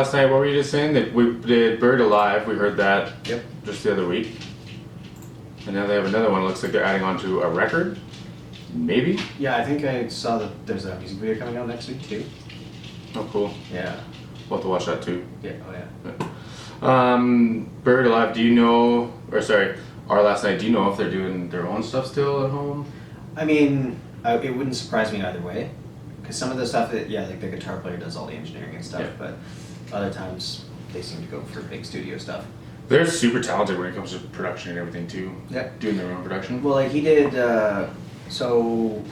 last night. What were you just saying? That we did Buried Alive. We heard that Yep. just the other week. And now they have another one. It looks like they're adding on to a record. Maybe? Yeah, I think I saw that there's a music video coming out next week too. Oh, cool. Yeah. We'll have to watch that too. Yeah. Oh yeah. Buried Alive, do you know, or sorry, Our Last Night, do you know if they're doing their own stuff still at home? I mean, it wouldn't surprise me either way, because some of the stuff that like the guitar player does all the engineering and stuff, but other times they seem to go for big studio stuff. They're super talented when it comes to production and everything too. Yeah. Doing their own production. Well, like he did, so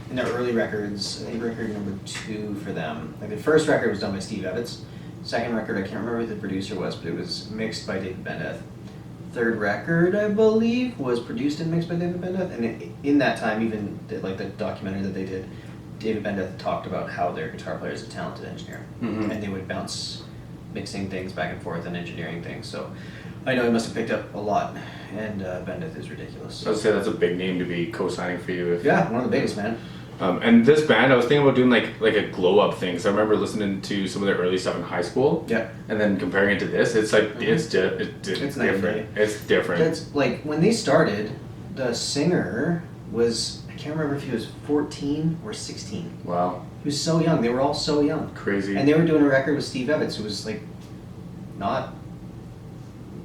in their early records, I think record number 2 for them, like the first record was done by Steve Evans. Second record, I can't remember who the producer was, but it was mixed by David Bendeth. Third record, I believe, was produced and mixed by David Bendeth. And in that time, even like the documentary that they did, David Bendeth talked about how their guitar player is a talented engineer. Mm-hmm. And they would bounce mixing things back and forth and engineering things. So I know he must have picked up a lot. And Bendeth is ridiculous. I would say that's a big name to be co-signing for you. Yeah, one of the biggest, man. And this band, I was thinking about doing like a glow up thing. So I remember listening to some of their early stuff in high school. Yeah. And then comparing it to this, it's like it's It's night and different. It's different. That's like when they started, the singer was, I can't remember if he was 14 or 16. Wow. He was so young. They were all so young. Crazy. And they were doing a record with Steve Evans, who was like not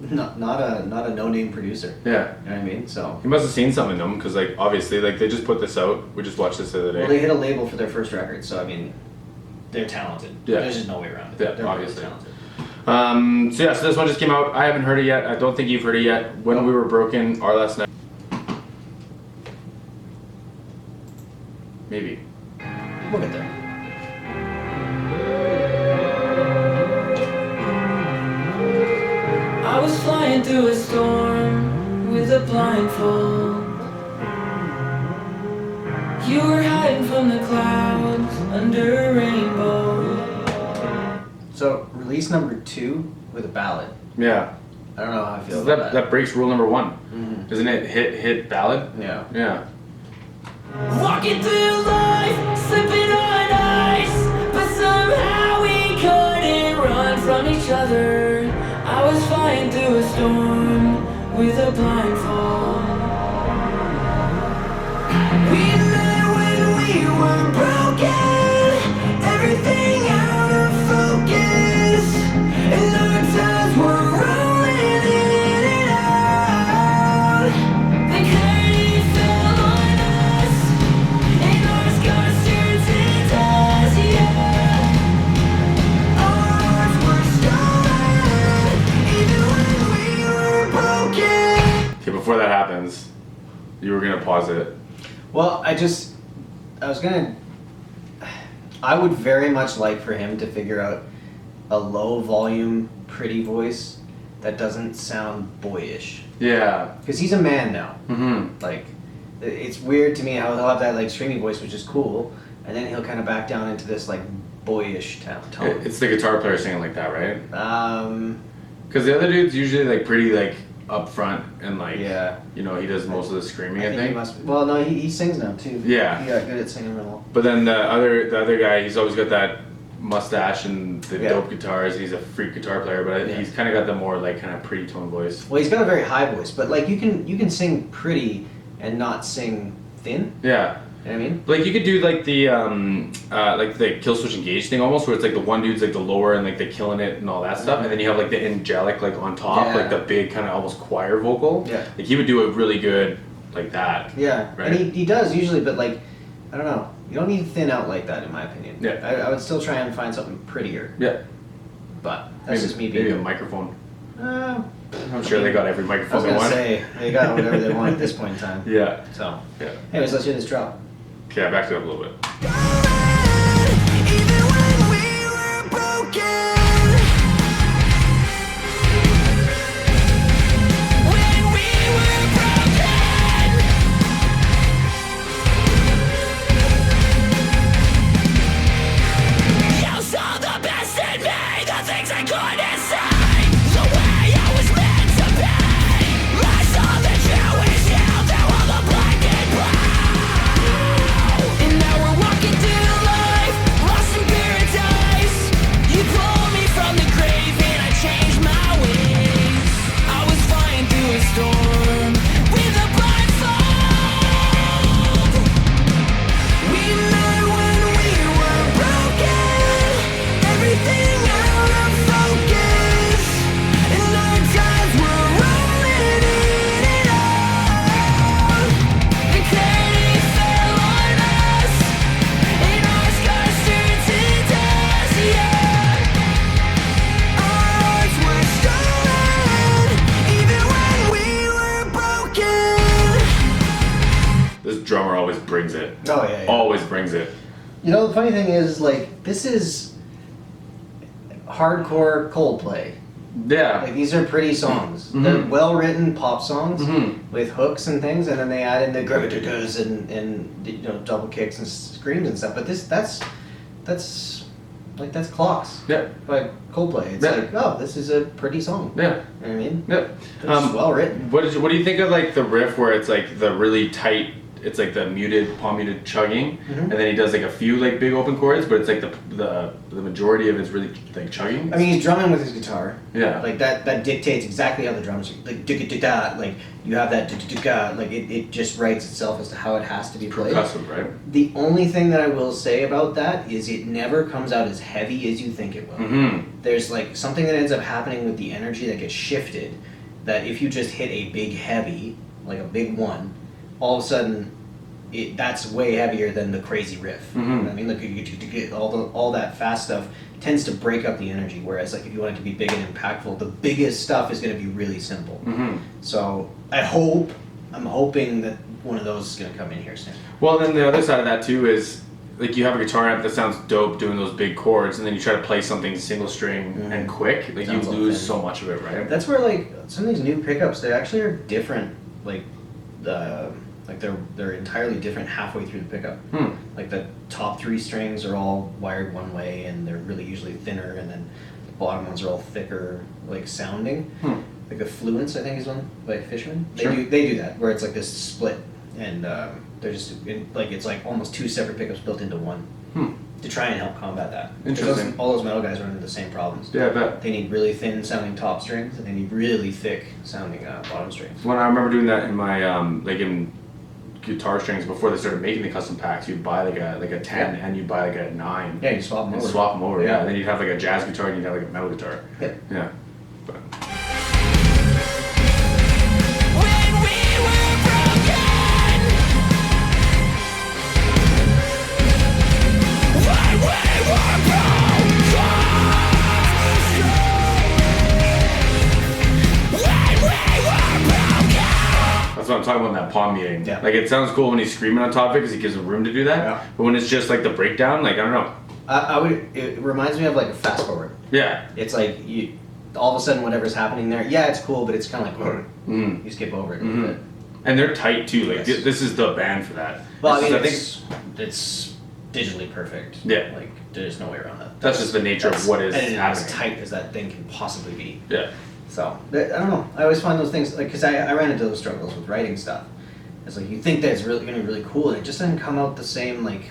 a no-name producer. Yeah. You know what I mean? So He must have seen something in them because, like, obviously, like they just put this out. We just watched this the other day. well, they hit a label for their first record, so I mean, they're talented. Yeah. There's just no way around it. Yeah, they're obviously. really talented. So this one just came out. I haven't heard it yet. I don't think you've heard it yet. When We Were Broken, Our Last Night. Maybe. We'll get there. I was flying through a storm with a blindfold. You were hiding from the clouds under a rainbow. So release number 2 with a ballad. Yeah. I don't know how I feel about That breaks rule number 1. Mhm. Isn't it hit ballad? Yeah. Yeah. Walking through life, slipping on ice, but somehow we couldn't run from each other. I was flying through a storm with a blindfold. We met when we were broken, everything out of focus, and our times were rolling in and out. The curtain fell on us, and our scars turned to dust, yeah. Our hearts were stolen, even when we were broken. Okay, before that happens, you were gonna pause it. Well, I would very much like for him to figure out a low volume, pretty voice that doesn't sound boyish. Yeah. Because he's a man now. Mm-hmm. Like, it's weird to me how he'll have that like streamy voice, which is cool, and then he'll kind of back down into this like boyish tone. It's the guitar player singing like that, right? Because Because the other dude's usually like pretty like up front and like Yeah. you know, he does most of the screaming, I I think think. he must. Well, no, he sings now too. Yeah. He got good at singing real well. But then the other guy, he's always got that mustache and the Yeah. dope guitars. He's a freak guitar player, but Yeah. he's kind of got the more like kind of pretty tone voice. Well, he's got a very high voice, but like you can sing pretty and not sing thin. Yeah. You know what I mean? Like you could do like the Kill Switch Engage thing almost, where it's like the one dude's like the lower and like the killing it and all that stuff, and then you have like the angelic like on top, Yeah. like the big kind of almost choir vocal. Yeah. Like he would do it really good like that. Yeah, Right. and he does usually, but like, I don't know. You don't need to thin out like that, in my opinion. Yeah. I would still try and find something prettier, Yeah. but that's just me maybe a being. microphone. Uh, I'm sure they got every I microphone was they gonna want. say they got whatever they want at this point in time. Yeah. So, Yeah. anyways, let's hear this drop. Okay, I backed it up a little bit. Even when we were broken. When we were broken. You saw the best in me, the things I couldn't say, the way I was meant to be. I saw the Jewish hell through all the black and brown. And now we're walking through brings it. Oh yeah. yeah. Always brings it. You know, the funny thing is, like, this is hardcore Coldplay. Yeah. Like, these are pretty songs. Mhm. They're well-written pop songs Mhm. with hooks and things, and then they add in the gravatas and you know, double kicks and screams and stuff. But that's Clocks Yeah. by Coldplay. It's Yeah. like, oh, this is a pretty song. Yeah. You know what I mean? Yeah. It's well-written. What do you think of like the riff where it's like the really tight? It's like the palm muted chugging, Mhm. and then he does like a few like big open chords, but it's like the majority of it's really like chugging. I mean, he's drumming with his guitar. Yeah. Like that dictates exactly how the drums like da like you have that da like it just writes itself as to how it has to be played. Percussive, right? The only thing that I will say about that is it never comes out as heavy as you think it will. Mm-hmm. There's like something that ends up happening with the energy that gets shifted, that if you just hit a big heavy, like a big one, all of a sudden that's way heavier than the crazy riff. Mhm. You know what I mean, like you get all that fast stuff tends to break up the energy. Whereas like if you want it to be big and impactful, the biggest stuff is going to be really simple. Mm-hmm. So I'm hoping that one of those is going to come in here soon. Well, then the other side of that too is like you have a guitar amp that sounds dope doing those big chords, and then you try to play something single string Mhm. and quick, like Sounds you all lose thin. so much of it, right? That's where like some of these new pickups, they actually are different. Like they're entirely different halfway through the pickup. Hmm. Like the top 3 strings are all wired one way, and they're really usually thinner, and then the bottom ones are all thicker, like sounding. Hmm. Like the Fluence, I think, is one by Fishman. Sure. They do that where it's like this split, and they're just like it's like almost 2 separate pickups built into one Hmm. to try and help combat that. 'Cause Interesting. all those metal guys run into the same problems. Yeah, I bet. They need really thin sounding top strings, and they need really thick sounding bottom strings. When I remember doing that in my like in guitar strings before they started making the custom packs, you'd buy like a 10 and you'd buy like a 9. Yeah, you swap them And over. swap them over, yeah. Yeah. And then you'd have like a jazz guitar and you'd have like a metal guitar. Yep. Yeah. But, When we were broken, when we were broken, when we were broken. that's what I'm talking about in that palm muting. Yeah. Like it sounds cool when he's screaming on top of it because he gives him room to do that. Yeah. But when it's just like the breakdown, like I don't know. It reminds me of like a fast forward. Yeah. It's like you, all of a sudden whatever's happening there, yeah, it's cool, but it's kind of like Mm. you skip over it a Mhm. little bit. And they're tight too. Like Yes. this is the band for that. Well, I This mean, is- it's digitally perfect. Yeah. Like there's no way around that. That's just the nature of what is and as happening. tight as that thing can possibly be. Yeah. So I don't know. I always find those things like because I ran into those struggles with writing stuff. It's like you think that it's really gonna be really cool, and it just doesn't come out the same like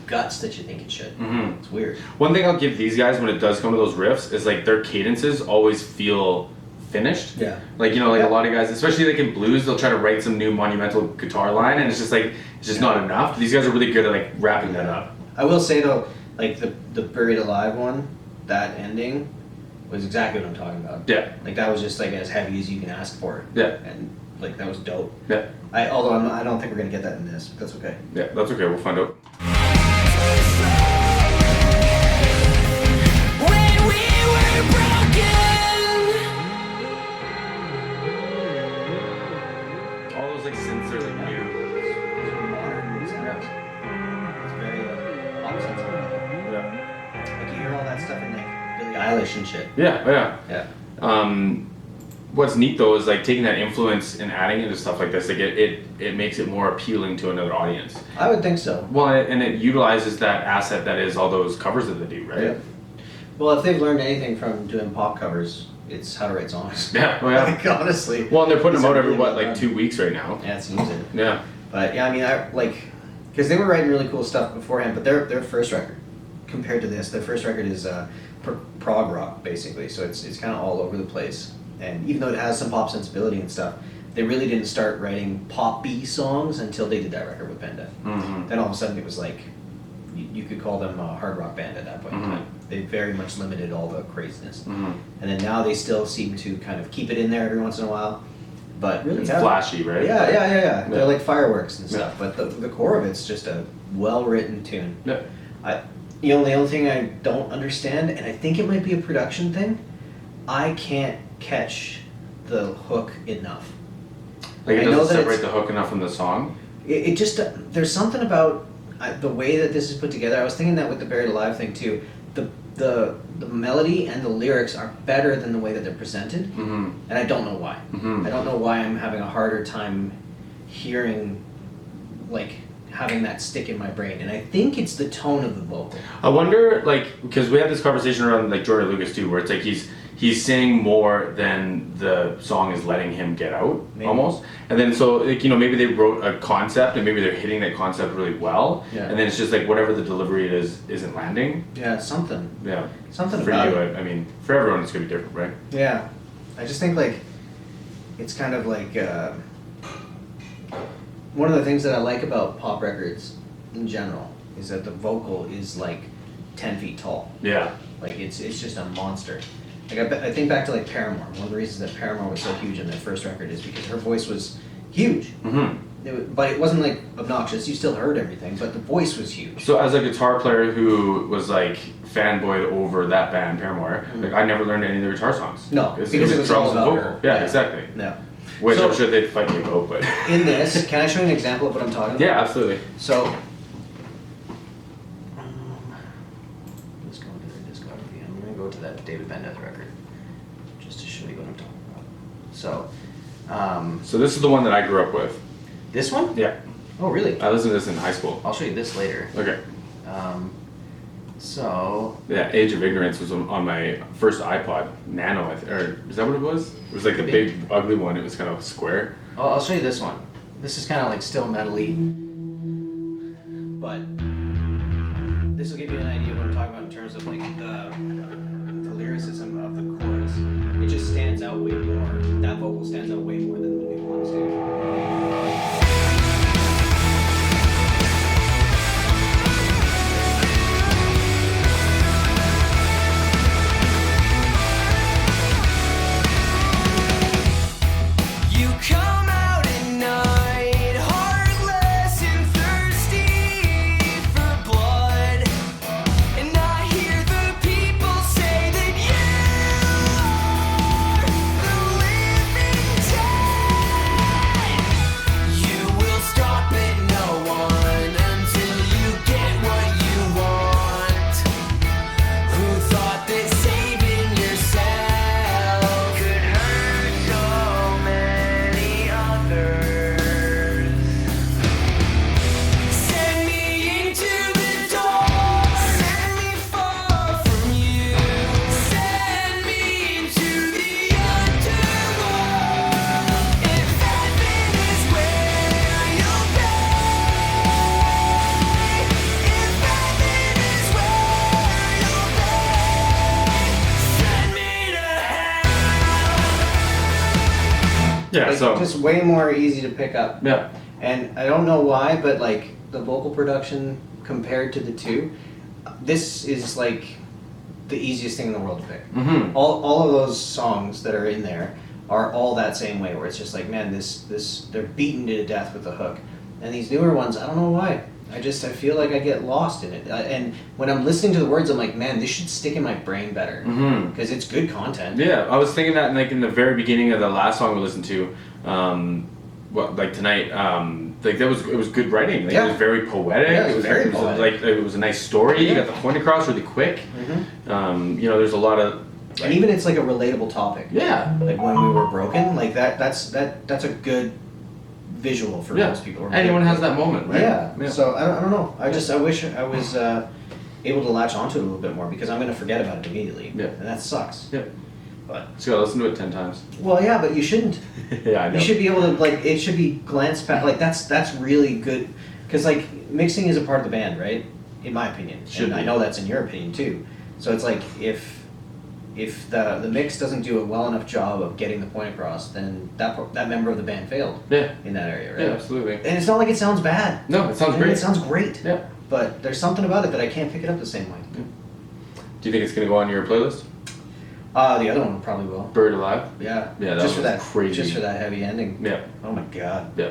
guts that you think it should. Mhm. It's weird. One thing I'll give these guys when it does come to those riffs is like their cadences always feel finished. Yeah. Like like Yeah. a lot of guys, especially like in blues, they'll try to write some new monumental guitar line, and it's just like it's just not enough. These guys are really good at like wrapping that up. I will say though, like the Buried Alive one, that ending was exactly what I'm talking about. Yeah. Like that was just like as heavy as you can ask for. Yeah. And like that was dope. Yeah. Although I don't think we're gonna get that in this, but that's okay. Yeah. That's okay. We'll find out. When we were broken. All those like synths are like new. Modern sounds. It's very almost like Yeah. you hear all that stuff in like Billie Eilish and shit. Yeah. Oh, yeah. Yeah. What's neat though is like taking that influence and adding it to stuff like this. Like it makes it more appealing to another audience. I would think so. Well, and it utilizes that asset that is all those covers that they do, right? Yeah. Well, if they've learned anything from doing pop covers, it's how to write songs. Yeah. Oh, yeah. Like, honestly. Well, and they're putting These them out are every really well like done. 2 weeks right now. Yeah, it seems it. Yeah. But yeah, I mean, because they were writing really cool stuff beforehand, but their first record, compared to this, their first record is prog rock basically, so it's kind of all over the place. And even though it has some pop sensibility and stuff, they really didn't start writing pop-y songs until they did that record with Penda. Mm-hmm. Then all of a sudden it was like, you could call them a hard rock band at that point in Mhm. time. They very much limited all the craziness. Mm-hmm. And then now they still seem to kind of keep it in there every once in a while, but really It's haven't. flashy, right? Yeah. Yeah. They're like fireworks and Yeah. stuff, but the core of it's just a well-written tune. Yeah. The only thing I don't understand, and I think it might be a production thing, I can't catch the hook enough. Like it I know doesn't that separate it's- the hook enough from the song. it just there's something about the way that this is put together. I was thinking that with the Buried Alive thing too. The melody and the lyrics are better than the way that they're presented, Mm-hmm. and I don't know why. Mm-hmm. I don't know why I'm having a harder time hearing, like, having that stick in my brain, and I think it's the tone of the vocal. I wonder, like, because we had this conversation around like Jordan Lucas too, where it's like he's saying more than the song is letting him get out, Maybe. almost. And then so like maybe they wrote a concept and maybe they're hitting that concept really well, Yeah. and then it's just like whatever the delivery it is isn't landing. Yeah, something For about you, it. I mean, for everyone it's gonna be different, right? Yeah, I just think like it's kind of like one of the things that I like about pop records in general is that the vocal is like 10 feet tall. Yeah. Like it's just a monster. Like I think back to like Paramore. One of the reasons that Paramore was so huge in their first record is because her voice was huge. Mm-hmm. But it wasn't like obnoxious. You still heard everything, but the voice was huge. So as a guitar player who was like fanboyed over that band Paramore, like I never learned any of their guitar songs. No, because it was all drums and about vocal. her. Yeah, exactly. No. Which So- I'm sure they'd fight me about, but In this, can I show you an example of what I'm talking about? yeah, absolutely. So, let's go into their discography. I'm going to go to that David Van Neth record, just to show you what I'm talking about. So, So this is the one that I grew up with. this one? Yeah, Oh, really? I listened to this in high school. I'll show you this later. Okay. So, Yeah, Age of Ignorance was on my first iPod Nano, or is that what it was? It was like a big, ugly one. It was kind of square. I'll show you this one. This is kind of like still metally, but this will give you an idea of what I'm talking about in terms of like the lyricism of the chorus. It just stands out way more. That vocal stands out way more than the big ones do. You come out at night, heartless and thirsty for blood. And I hear the people say that you are the living dead. You will stop at no one until you get what you want. Who thought that saving yourself could hurt so many others? Send me into the dark, set me far from you. Send me into the underworld. If heaven is where you'll be, if heaven is where you'll be, send me to hell. Yeah, Like, so just way more easy to pick up. yeah, And I don't know why, but like the vocal production compared to the two, this is like the easiest thing in the world to pick. mm-hmm. All of those songs that are in there are all that same way, where it's just like, man, this they're beaten to death with a hook. And these newer ones, I don't know why. I feel like I get lost in it. And when I'm listening to the words, I'm like, man, this should stick in my brain better Mm-hmm. because it's good content. Yeah, I was thinking that like in the very beginning of the last song we listened to, like tonight, like it was good writing. Like, Yeah. It was very poetic. Yeah, it was very poetic. like it was a nice story. You Yeah. got the point across really quick. Mhm. There's a lot of And even it's like a relatable topic. yeah. Like when we were broken, like that's a good visual for Yeah. most people. Anyone has that moment, right? Yeah. So I don't know. I wish I was able to latch onto it a little bit more because I'm going to forget about it immediately. Yeah. And that sucks. Yeah. But So I listened to it 10 times. well, yeah, but you shouldn't. Yeah, I know. You should be able to like it should be glanced past. Like that's really good because like mixing is a part of the band, right? In my opinion, Should and be. I know that's in your opinion too. So it's like if the mix doesn't do a well enough job of getting the point across, then that member of the band failed Yeah. in that area, right? Yeah, absolutely. And it's not like it sounds bad. No, it sounds I mean, great. It sounds great. Yeah. But there's something about it that I can't pick it up the same way. Do you think it's gonna go on your playlist? The other one probably will. Buried Alive? Yeah. Yeah, that just for was that crazy. Just for that heavy ending. Yeah. Oh my god. Yeah.